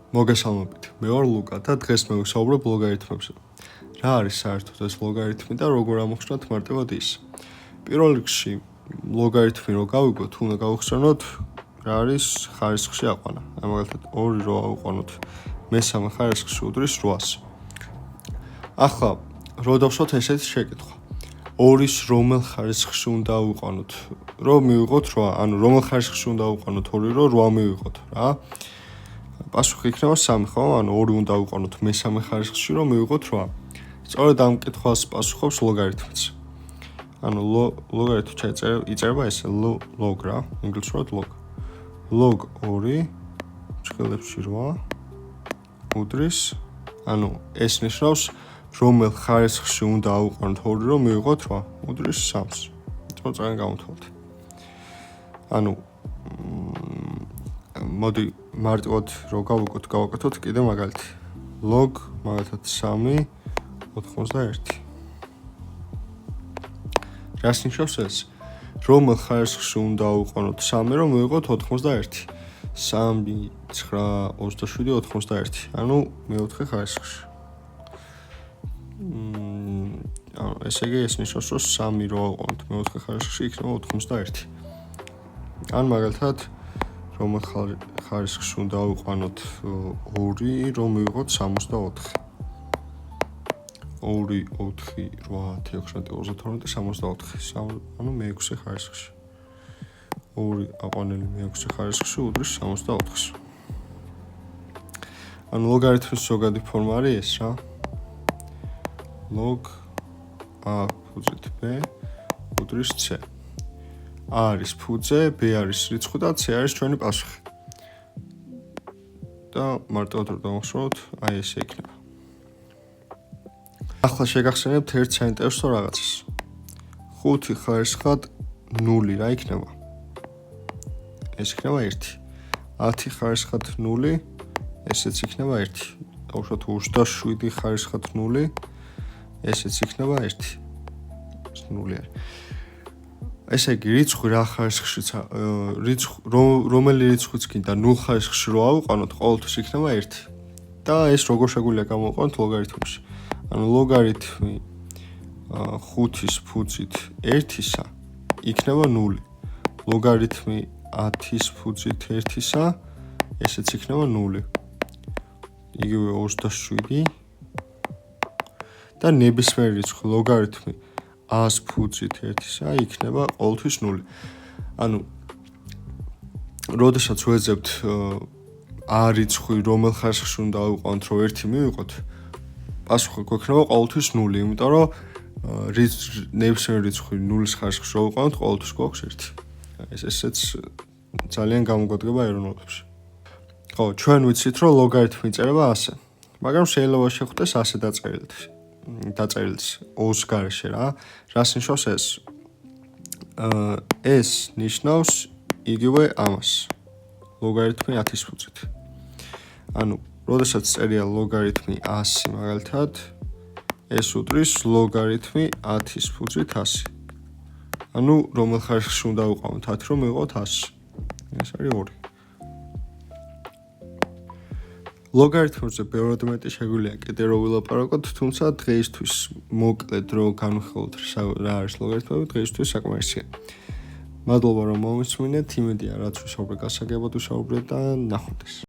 მოგესალმებით, მე ვარ ლუკა და დღეს მე ვისაუბრებ ლოგარითმებზე. რა არის საერთოდ ეს ლოგარითმი და როგორ ამოხსნათ მარტივად ის? პირველ რიგში ლოგარითმი რო გავიგოთ, უნდა გავხსენოთ რა არის ხარისხში აყვანა. მაგალითად 2 რო ავიყვანოთ მესამე ხარისხში უდრის 800. ახლა რო დავსვათ ესეთი შეკითხვა. 2-ის რომელ ხარისხში უნდა ავიყვანოთ? რო მივიღოთ 8, ანუ რომელ ხარისხში უნდა ავიყვანოთ 2 რო 8 მივიღოთ, რა? პასუხი იქნება 3, ხო? ანუ 2 უნდა ავიყვანოთ მესამე ხარისხში, რომ მივიღოთ 8. სწორედ ამ კითხვას პასუხობს ლოგარითმიც. ანუ ლოგარითმი იწერება ესე log რა, ინგლისურად log. log 2 ჭრილებში 8 უდრის, ანუ ეს ნიშნავს რომელ ხარისხში უნდა ავიყვანოთ 2 რომ მივიღოთ 8 უდრის 3-ს. წოწან გამოვთვალოთ. ანუ მოდი მარტივად რო გავაკეთოთ კიდე მაგალითი. log მაგალითად 3 91. რას ნიშნავს ეს? რომელ ხარისხში უნდა ავიყვანოთ 3 რომ მივიღოთ 91. 3 9 27 91. ანუ მეოთხე ხარისხში. ესე იგი ეს ნიშნავს რომ 3 რო ავიყვანოთ მეოთხე ხარისხში იქნება 91. ან მაგალითად რომელ ხარისხში უნდა ავიყვანოთ 2 რომ მივიღოთ 64. 2 4 8 6 32 ანუ მე-6 ხარისხში. 2 აყვანილი მე-6 ხარისხში უდრის 64-ს. ანუ ლოგარითმის ზოგადი ფორმა არის ეს რა. log a ფუძით b უდრის c. a არის ფუძე, b არის რიცხვი და c არის ჩვენი პასუხი. და მარტივად რო დავახსოვოთ, აი ესე იქნება. ახლა შეგახსენებთ ერთ საინტერესო რაღაცას. 5 ხარისხად 0 რა იქნება? ეს იქნება 1. 10 ხარისხად 0, ესეც იქნება 1. დავუშვათ 27 ხარისხად 0, ესეც იქნება 1. ეს 0 არის. ესე იგი რიცხვი რა ხარისხშიც რომელი რიცხვიც გინდა 0 ხარისხში რო ავიყვანოთ, ყოველთვის იქნება 1. და ეს როგორ შეგვიძლია გამოვიყვანოთ ლოგარითმში? ანუ ლოგარითმი 5-ის ფუძით 1-ისა იქნება 0. ლოგარითმი 10-ის ფუძით 1-ისა ესეც იქნება 0. იგივე 27 და ნებისმიერი რიცხვი ლოგარითმი 100-ის ფუძით 1-ისა იქნება ყოველთვის 0. ანუ როდესაც ვეძებთ a რიცხვი რომელ ხარისხში უნდა ავიყვანოთ რომ 1 მივიღოთ, პასუხი გვექნება ყოველთვის 0, იმიტომ რომ ნებისმიერი რიცხვი 0-ის ხარისხში რო ავიყვანოთ, ყოველთვის გვაქვს 1. ესეც ძალიან გამოგვადგება ეროვნულებში. ხო, ჩვენ ვიცით რომ ლოგარითმი იწერება ასე. მაგრამ შეიძლება შეხვდეს ასე დაწერილიც O-ს გარეშე რა. რას ნიშნავს ეს? ეს ნიშნავს იგივე ამას. ლოგარითმი 10-ის ფუძით. ანუ როდესაც წერია ლოგარითმი 100 მაგალითად, ეს უდრის ლოგარითმი 10-ის ფუძით 100. ანუ რომელ ხარისხში უნდა ავიყვანოთ 10 რომ მივიღოთ 100. ეს არის 2. ლოგარითმებზე ბევრად მეტი შეგვიძლია კიდე რო ვილაპარაკოთ, თუმცა დღეისთვის მოკლედ რო განვიხილოთ რა არის ლოგარითმები, დღეისთვის საკმარისია. მადლობა რომ მომისმინეთ, იმედია რაც ვისაუბრე გასაგებად ვისაუბრეთ და ნახვამდის.